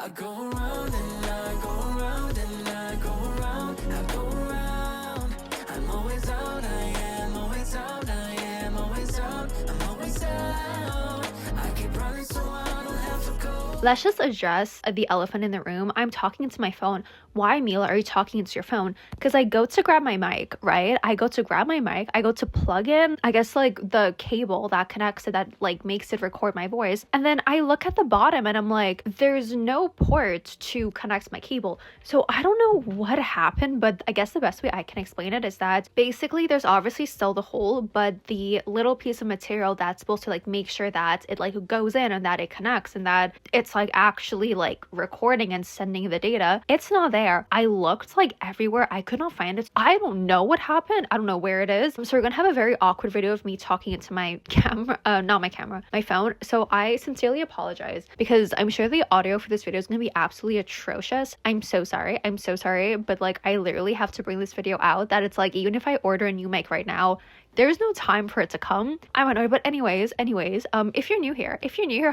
I go around and I go around and I go around, I go around. I'm always out, I am always out, I am always out, I'm always out. I keep running so I don't have to go. Let's just address the elephant in the room. I'm talking into my phone. Why, Mila, are you talking into your phone? Because I go to grab my mic, right? I go to plug in, I guess, like the cable that connects it, that like makes it record my voice. And then I look at the bottom and I'm like, there's no port to connect my cable. So I don't know what happened, but I guess the best way I can explain it is that basically there's obviously still the hole, but the little piece of material that's supposed to like make sure that it like goes in and that it connects and that it's like actually like recording and sending the data, it's not there. I looked like everywhere. I could not find it. I don't know what happened. I don't know where it is. So we're gonna have a very awkward video of me talking into my camera, my phone. So I sincerely apologize because I'm sure the audio for this video is gonna be absolutely atrocious. I'm so sorry. But like I literally have to bring this video out that it's like, even if I order a new mic right now, there's no time for it to come. I'm annoyed, but anyways, if you're new here,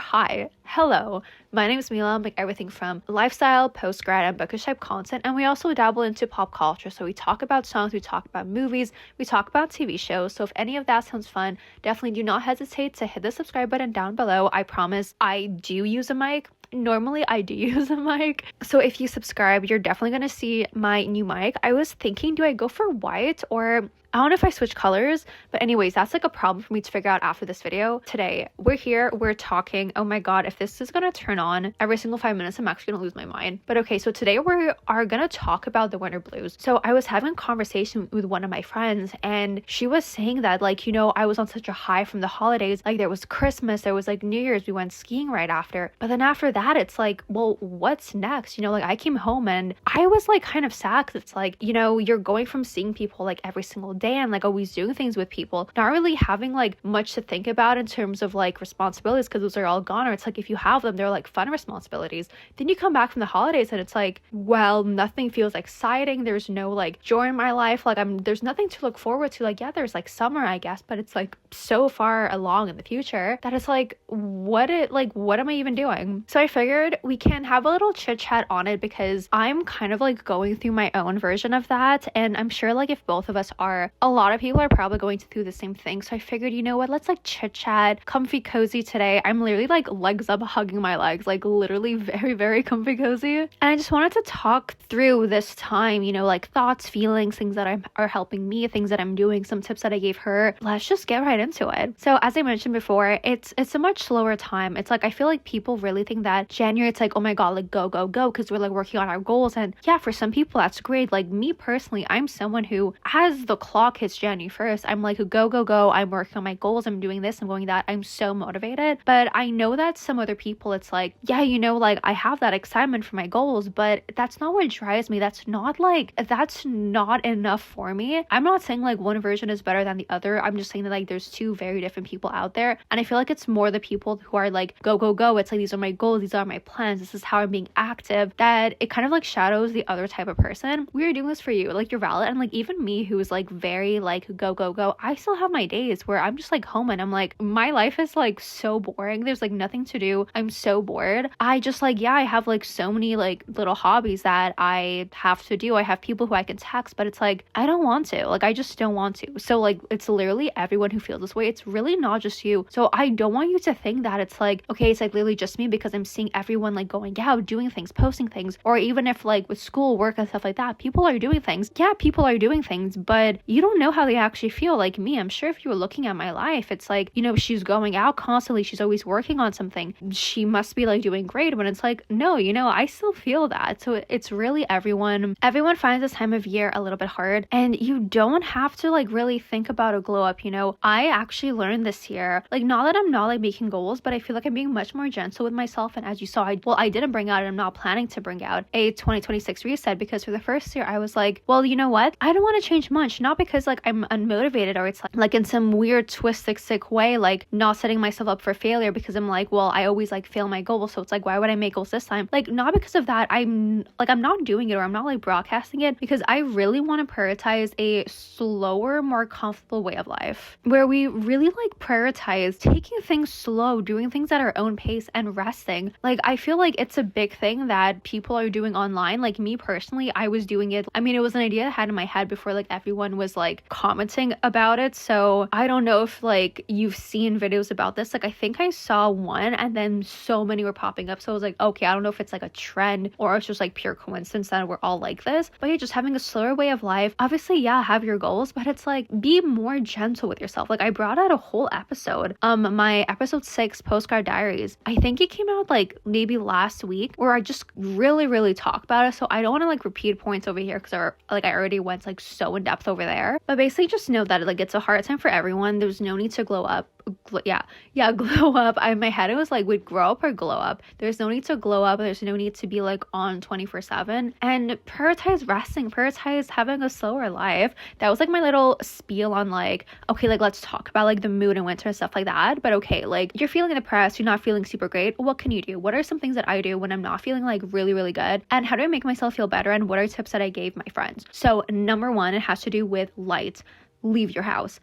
hi, hello. My name is Mila. I make everything from lifestyle, postgrad, and bookish type content, and we also dabble into pop culture. So we talk about songs, we talk about movies, we talk about TV shows. So if any of that sounds fun, definitely do not hesitate to hit the subscribe button down below. I promise I do use a mic. Normally I do use a mic. So if you subscribe, you're definitely going to see my new mic. I was thinking, do I go for white or I don't know if I switch colors, but anyways, that's like a problem for me to figure out after this video. Today, we're here, we're talking. Oh my God, if this is gonna turn on every single 5 minutes, I'm actually gonna lose my mind. But okay, so today we are gonna talk about the winter blues. So I was having a conversation with one of my friends and she was saying that like, you know, I was on such a high from the holidays. Like there was Christmas, there was like New Year's, we went skiing right after. But then after that, it's like, well, what's next? You know, like I came home and I was like kind of sad because it's like, you know, you're going from seeing people like every single day and like always doing things with people, not really having like much to think about in terms of like responsibilities because those are all gone, or it's like if you have them, they're like fun responsibilities. Then you come back from the holidays and it's like, well, nothing feels exciting. There's no like joy in my life. Like there's nothing to look forward to. Like, yeah, there's like summer, I guess, but it's like so far along in the future that it's like, what am I even doing? So I figured we can have a little chit chat on it because I'm kind of like going through my own version of that. And I'm sure like if both of us are, a lot of people are probably going through the same thing. So I figured, you know what, let's like chit chat, comfy cozy today. I'm literally like legs up, hugging my legs, like literally very, very comfy cozy. And I just wanted to talk through this time, you know, like thoughts, feelings, things that are helping me, things that I'm doing, some tips that I gave her. Let's just get right into it. So as I mentioned before, it's a much slower time. It's like, I feel like people really think that January, it's like, oh my God, like go, because we're like working on our goals. And yeah, for some people that's great. Like me personally, I'm someone who, as the clock hits January 1st, I'm like, go. I'm working on my goals. I'm doing this, I'm going that. I'm so motivated. But I know that some other people, it's like, yeah, you know, like I have that excitement for my goals, but that's not what drives me. That's not enough for me. I'm not saying like one version is better than the other. I'm just saying that like there's two very different people out there. And I feel like it's more the people who are like, go. It's like, these are my goals. These are my plans. This is how I'm being active, that it kind of like shadows the other type of person. We're doing this for you. Like you're valid. And like even me who is like very like go, I still have my days where I'm just like home and I'm like, my life is like so boring. There's like nothing to do. I'm so bored. I just like, yeah, I have like so many like little hobbies that I have to do. I have people who I can text, but it's like, I don't want to. Like, I just don't want to. So like, it's literally everyone who feels this way. It's really not just you. So I don't want you to think that it's like, okay, it's like literally just me because I'm seeing everyone like going out, doing things, posting things, or even if like with school, work and stuff like that, people are doing things. Yeah, people are doing things, but you don't know how they actually feel. Like me, I'm sure if you were looking at my life, it's like, you know, she's going out constantly, she's always working on something, she must be like doing great, when it's like, no, you know, I still feel that. So it's really everyone finds this time of year a little bit hard, and you don't have to like really think about a glow up. You know, I actually learned this year, like, not that I'm not like making goals, but I feel like I'm being much more gentle with myself. And as you saw, I didn't bring out, and I'm not planning to bring out a 2026 reset, because for the first year I was like, well, you know what, I don't want to change much, not because like I'm unmotivated, or it's like in some weird twisted sick way, like not setting myself up for failure because I'm like, well, I always like fail my goals, so it's like, why would I make goals this time? Like, not because of that. I'm not doing it, or I'm not like broadcasting it, because I really want to prioritize a slower, more comfortable way of life where we really like prioritize taking things slow, doing things at our own pace, and resting. Like, I feel like it's a big thing that people are doing online. Like, me personally, I was doing it. I mean, it was an idea I had in my head before like everyone was like commenting about it. So I don't know if like you've seen videos about this. Like, I think I saw one and then so many were popping up. So I was like, okay, I don't know if it's like a trend or it's just like pure coincidence that we're all like this. But yeah, just having a slower way of life. Obviously, yeah, have your goals, but it's like, be more gentle with yourself. Like, I brought out a whole episode, my episode 6 postcard diaries. I think it came out like maybe last week, where I just really talk about it. So I don't want to like repeat points over here because I already went like so in depth over there. But basically, just know that like it's a hard time for everyone. There's no need to glow up. Glow up. In my head it was like, would grow up or glow up. There's no need to glow up. There's no need to be like on 24/7, and prioritize resting, prioritize having a slower life. That was like my little spiel on like, okay, like let's talk about like the mood in winter and stuff like that. But okay, like you're feeling depressed, you're not feeling super great, what can you do? What are some things that I do when I'm not feeling like really good, and how do I make myself feel better, and what are tips that I gave my friends? So number one, it has to do with light. Leave your house.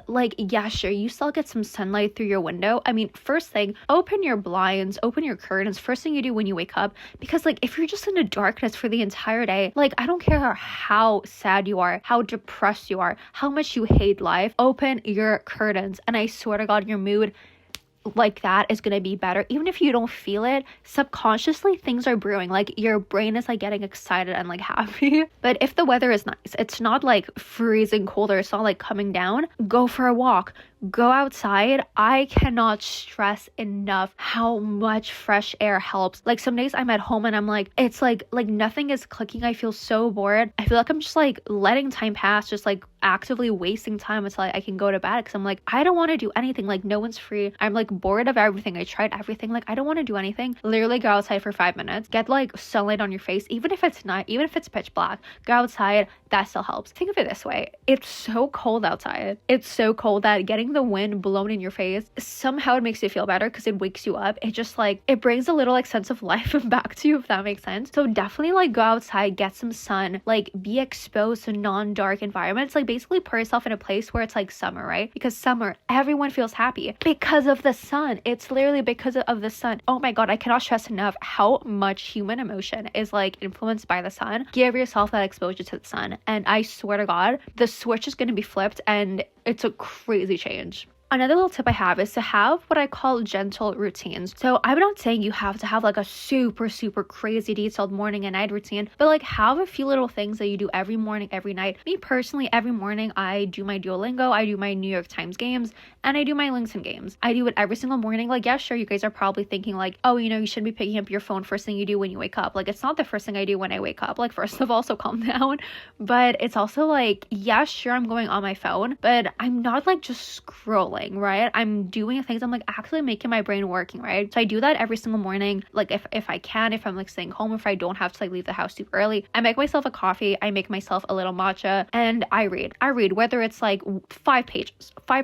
Like, yeah, sure, you still get some sunlight through your window. I mean, first thing, open your blinds, open your curtains, first thing you do when you wake up, because like if you're just in the darkness for the entire day, like I don't care how sad you are, how depressed you are, how much you hate life, open your curtains, and I swear to God, your mood like that is gonna be better. Even if you don't feel it, subconsciously things are brewing. Like your brain is like getting excited and like happy. But if the weather is nice, it's not like freezing cold, or it's not like coming down, go for a walk, go outside. I cannot stress enough how much fresh air helps. Like some days I'm at home and I'm like, it's like nothing is clicking. I feel so bored. I feel like I'm just like letting time pass, just like actively wasting time until I can go to bed, because I'm like, I don't want to do anything. Like no one's free. I'm like bored of everything. I tried everything. Like I don't want to do anything. Literally go outside for 5 minutes, get like sunlight on your face, even if it's not, even if it's pitch black, go outside. That still helps. Think of it this way. It's so cold outside. It's so cold that getting the wind blown in your face, somehow it makes you feel better because it wakes you up. It just like, it brings a little like sense of life back to you, if that makes sense. So definitely like go outside, get some sun, like be exposed to non-dark environments. Like basically put yourself in a place where it's like summer, right? Because summer, everyone feels happy because of the sun. It's literally because of the sun. Oh my God, I cannot stress enough how much human emotion is like influenced by the sun. Give yourself that exposure to the sun, and I swear to God, the switch is going to be flipped, and it's a crazy change. Another little tip I have is to have what I call gentle routines. So I'm not saying you have to have like a super crazy detailed morning and night routine, but like have a few little things that you do every morning, every night. Me personally, every morning I do my Duolingo, I do my New York Times games, and I do my LinkedIn games. I do it every single morning. Like, yeah, sure, you guys are probably thinking like, oh, you know, you shouldn't be picking up your phone first thing you do when you wake up. Like, it's not the first thing I do when I wake up. Like, first of all, so calm down. But it's also like, yeah, sure, I'm going on my phone, but I'm not like just scrolling, right? I'm doing things. I'm like actually making my brain working, right? So I do that every single morning. Like if I can, if I'm like staying home, if I don't have to like leave the house too early, I make myself a coffee, I make myself a little matcha, and I read, whether it's like 5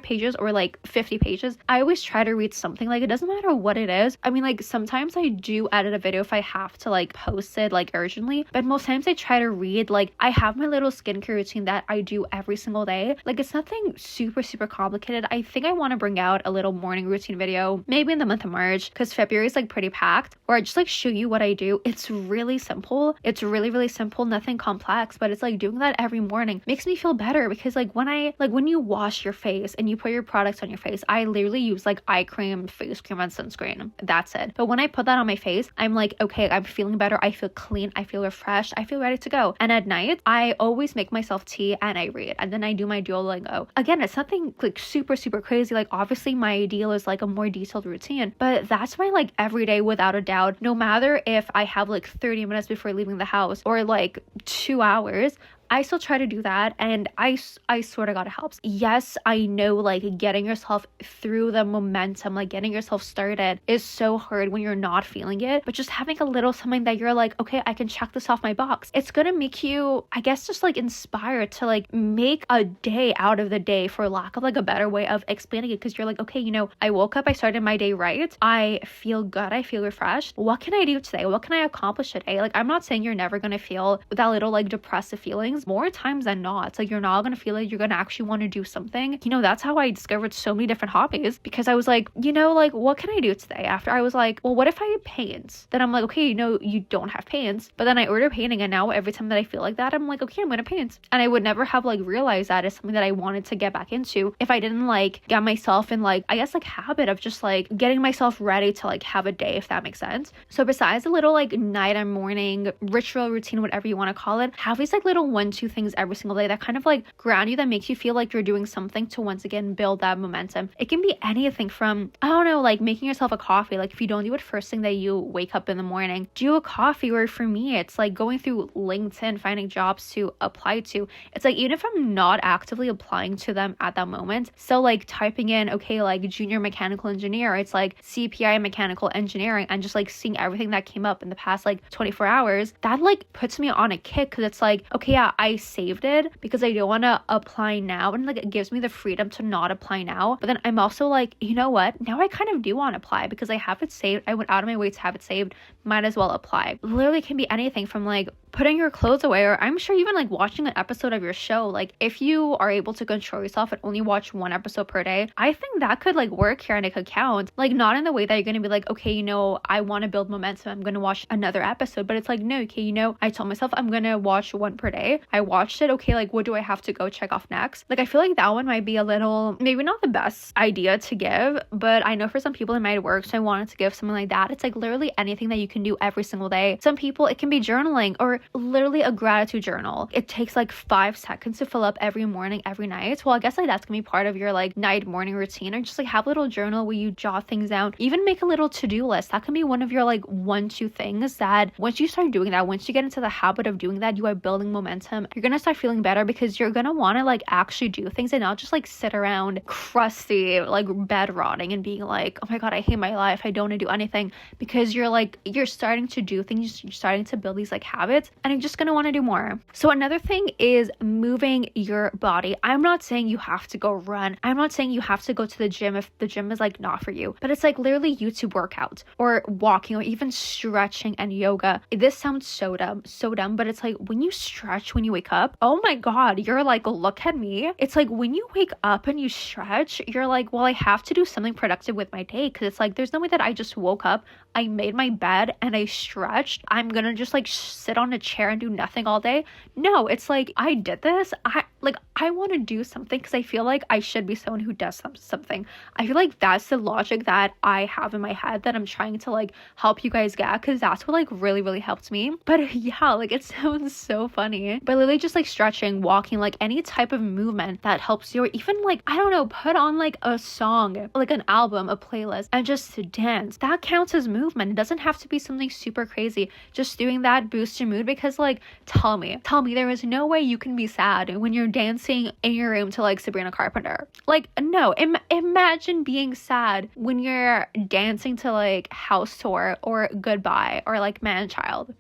pages or like 50 pages. I always try to read something. Like, it doesn't matter what it is. I mean, like sometimes I do edit a video if I have to like post it like urgently, but most times I try to read. Like, I have my little skincare routine that I do every single day. Like, it's nothing super complicated. I think I want to bring out a little morning routine video maybe in the month of March, because February is like pretty packed, where I just like show you what I do. It's really simple. It's really simple, nothing complex, but it's like doing that every morning makes me feel better, because like when you wash your face and you put your products on your face, I literally use like eye cream, face cream, and sunscreen. That's it. But when I put that on my face, I'm like, okay, I'm feeling better. I feel clean. I feel refreshed. I feel ready to go. And at night, I always make myself tea and I read, and then I do my Duolingo. Again, it's nothing like super crazy. Like, obviously my ideal is like a more detailed routine, but that's my like everyday without a doubt. No matter if I have like 30 minutes before leaving the house or like 2 hours, I still try to do that, and I swear to God, it helps. Yes, I know, like, getting yourself through the momentum, like getting yourself started is so hard when you're not feeling it, but just having a little something that you're like, okay, I can check this off my box. It's gonna make you, I guess, just like inspired to like make a day out of the day, for lack of like a better way of explaining it, because you're like, okay, you know, I woke up, I started my day right, I feel good, I feel refreshed. What can I do today? What can I accomplish today? Like, I'm not saying you're never gonna feel that little like depressive feelings. More times than not, it's like you're not gonna feel like you're gonna actually want to do something. You know, that's how I discovered so many different hobbies, because I was like, you know, like, what can I do today? After I was like, well, what if I paint? Then I'm like, okay, you know, you don't have paints, but then I order painting, and now every time that I feel like that, I'm like, okay, I'm gonna paint. And I would never have like realized that is something that I wanted to get back into if I didn't like get myself in like, I guess, like habit of just like getting myself ready to like have a day, if that makes sense. So besides a little like night and morning ritual, routine, whatever you want to call it, have these like little 1-2 things every single day that kind of like ground you, that makes you feel like you're doing something to once again build that momentum. It can be anything from, I don't know, like making yourself a coffee. Like if you don't do it first thing that you wake up in the morning, do a coffee. Or for me, it's like going through LinkedIn, finding jobs to apply to. It's like, even if I'm not actively applying to them at that moment, so like typing in, okay, like junior mechanical engineer, it's like CPI mechanical engineering, and just like seeing everything that came up in the past like 24 hours, that like puts me on a kick, because it's like, okay, yeah, I saved it because I don't want to apply now, and like it gives me the freedom to not apply now. But then I'm also like, you know what, now I kind of do want to apply because I have it saved. I went out of my way to have it saved, might as well apply. Literally can be anything from like putting your clothes away, or I'm sure even like watching an episode of your show. Like if you are able to control yourself and only watch 1 episode per day, I think that could like work here, and it could count. Like not in the way that you're gonna be like, okay, you know, I want to build momentum, I'm gonna watch another episode, but it's like, no, okay, you know, I told myself I'm gonna watch 1 per day. I watched it, okay, like what do I have to go check off next? Like I feel like that one might be a little, maybe not the best idea to give, but I know for some people it might work, so I wanted to give something like that. It's like literally anything that you can do every single day. Some people, it can be journaling, or literally a gratitude journal. It takes like 5 seconds to fill up every morning, every night. Well, I guess like that's gonna be part of your like night morning routine, or just like have a little journal where you jot things down. Even make a little to-do list. That can be one of your like 1-2 things that once you start doing that, once you get into the habit of doing that, you are building momentum. You're gonna start feeling better, because you're gonna want to like actually do things and not just like sit around crusty, like bed rotting and being like, oh my God, I hate my life, I don't want to do anything, because you're like, you're starting to do things, you're starting to build these like habits, and you're just gonna want to do more. So another thing is moving your body. I'm not saying you have to go run. I'm not saying you have to go to the gym if the gym is like not for you, but it's like literally YouTube workouts, or walking, or even stretching and yoga. This sounds so dumb, but it's like when you stretch when you wake up, oh my God, you're like, look at me. It's like when you wake up and you stretch, you're like, well, I have to do something productive with my day, because it's like there's no way that I just woke up, I made my bed, and I stretched, I'm gonna just like sit on a chair and do nothing all day. No, it's like I did this. I want to do something, because I feel like I should be someone who does something. I feel like that's the logic that I have in my head that I'm trying to like help you guys get, because that's what like really helped me. But yeah, like it sounds so funny, but literally just like stretching, walking, like any type of movement that helps you, or even like, I don't know, put on like a song, like an album, a playlist, and just to dance. That counts as movement. It doesn't have to be something super crazy. Just doing that boosts your mood, because like tell me there is no way you can be sad when you're dancing in your room to like Sabrina Carpenter. Like no, imagine being sad when you're dancing to like House Tour or Goodbye or like Man Child.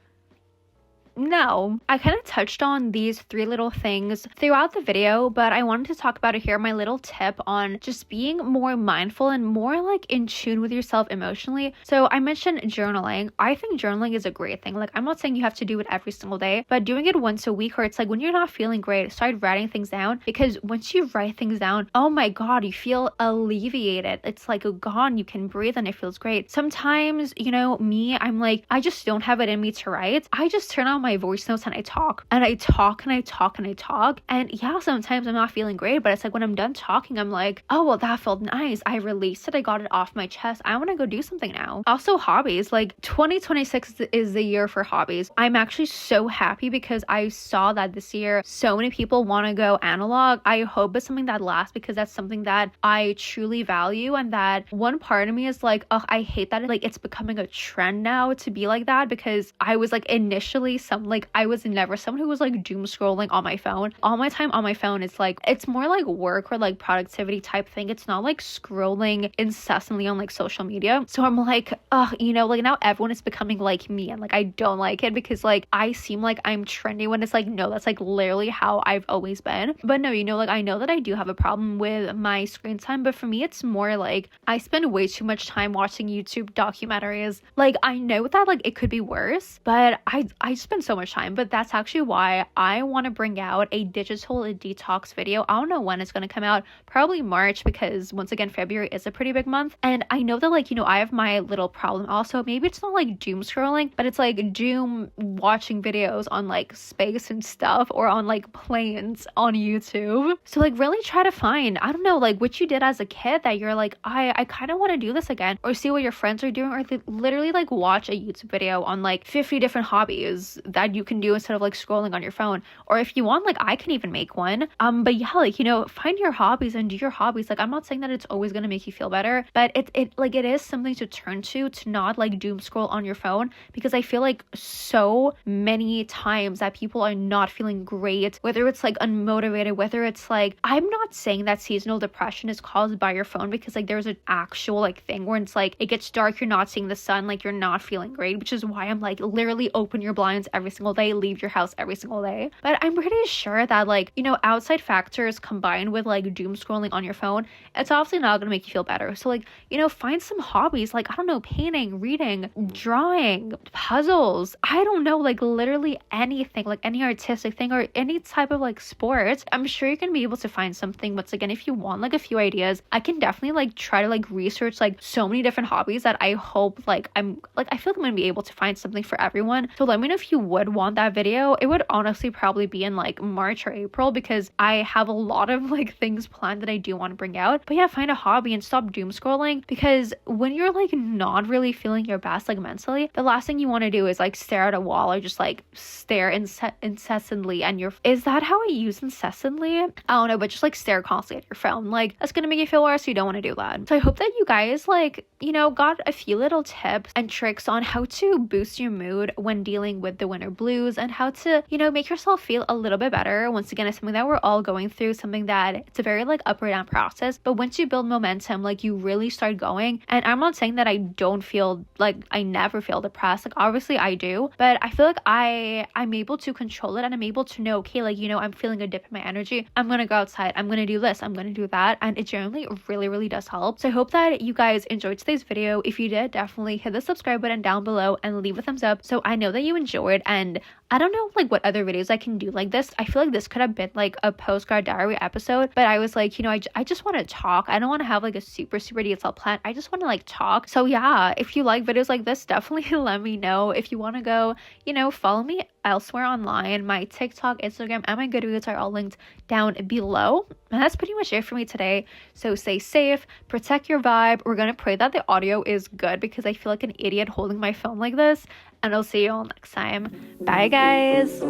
No, I kind of touched on these 3 little things throughout the video, but I wanted to talk about it here, my little tip on just being more mindful and more like in tune with yourself emotionally. So I mentioned journaling. I think journaling is a great thing. Like I'm not saying you have to do it every single day, but doing it once a week, or it's like when you're not feeling great, start writing things down, because once you write things down, oh my God, you feel alleviated. It's like gone, you can breathe, and it feels great. Sometimes, you know, me, I'm like, I just don't have it in me to write. I just turn on my voice notes and I talk and I talk and I talk and I talk. And yeah, sometimes I'm not feeling great, but it's like when I'm done talking, I'm like, oh, well, that felt nice. I released it. I got it off my chest. I want to go do something now. Also, hobbies. Like 2026 is the year for hobbies. I'm actually so happy because I saw that this year so many people want to go analog. I hope it's something that lasts, because that's something that I truly value, and that one part of me is like, oh, I hate that like it's becoming a trend now to be like that, because I was like initially someone Like I was never someone who was like doom scrolling on my phone. All my time on my phone is like, it's more like work or like productivity type thing. It's not like scrolling incessantly on like social media. So I'm like, you know, like now everyone is becoming like me, and like I don't like it because like I seem like I'm trendy when it's like, no, that's like literally how I've always been. But no, you know, like I know that I do have a problem with my screen time, but for me it's more like I spend way too much time watching YouTube documentaries. Like I know that like it could be worse, but I spend so much time. But that's actually why I want to bring out a digital detox video. I don't know when it's going to come out, probably March, because once again February is a pretty big month. And I know that like, you know, I have my little problem also. Maybe it's not like doom scrolling, but it's like doom watching videos on like space and stuff, or on like planes on YouTube. So like really try to find, I don't know, like what you did as a kid that you're like, I kind of want to do this again, or see what your friends are doing, or literally like watch a YouTube video on like 50 different hobbies that you can do instead of like scrolling on your phone. Or if you want, like I can even make one. But yeah, like, you know, find your hobbies and do your hobbies. Like I'm not saying that it's always going to make you feel better, but it like it is something to turn to not like doom scroll on your phone, because I feel like so many times that people are not feeling great, whether it's like unmotivated, whether it's like, I'm not saying that seasonal depression is caused by your phone, because like there's an actual like thing where it's like it gets dark, you're not seeing the sun, like you're not feeling great, which is why I'm like literally open your blinds every single day, leave your house every single day. But I'm pretty sure that like, you know, outside factors combined with like doom scrolling on your phone, it's obviously not gonna make you feel better. So like, you know, find some hobbies, like I don't know, painting, reading, drawing, puzzles, I don't know, like literally anything, like any artistic thing or any type of like sport. I'm sure you can be able to find something. Once again, if you want like a few ideas, I can definitely like try to like research like so many different hobbies that I hope like I feel like I'm gonna be able to find something for everyone. So let me know if you would want that video. It would honestly probably be in like March or April, because I have a lot of like things planned that I do want to bring out. But yeah, find a hobby and stop doom scrolling, because when you're like not really feeling your best like mentally, the last thing you want to do is like stare at a wall or just like stare incessantly, and is that how I use incessantly? I don't know, but just like stare constantly at your phone. Like that's gonna make you feel worse. So you don't want to do that. So I hope that you guys like, you know, got a few little tips and tricks on how to boost your mood when dealing with the winter blues, and how to, you know, make yourself feel a little bit better. Once again, it's something that we're all going through, something that it's a very like up or down process, but once you build momentum, like you really start going. And I'm not saying that I don't feel like I never feel depressed, like obviously I do, but I feel like I'm able to control it, and I'm able to know, okay, like, you know, I'm feeling a dip in my energy, I'm gonna go outside, I'm gonna do this, I'm gonna do that, and it generally really does help. So I hope that you guys enjoyed today's video. If you did, definitely hit the subscribe button down below and leave a thumbs up so I know that you enjoyed. And I don't know like what other videos I can do like this. I feel like this could have been like a postcard diary episode, but I was like, you know, I just want to talk. I don't want to have like a super detailed plan. I just want to like talk. So yeah, if you like videos like this, definitely let me know. If you want to go, you know, follow me elsewhere online. My TikTok, Instagram, and my Goodreads are all linked down below. And that's pretty much it for me today. So stay safe, protect your vibe. We're gonna pray that the audio is good, because I feel like an idiot holding my phone like this. And I'll see you all next time. Bye guys.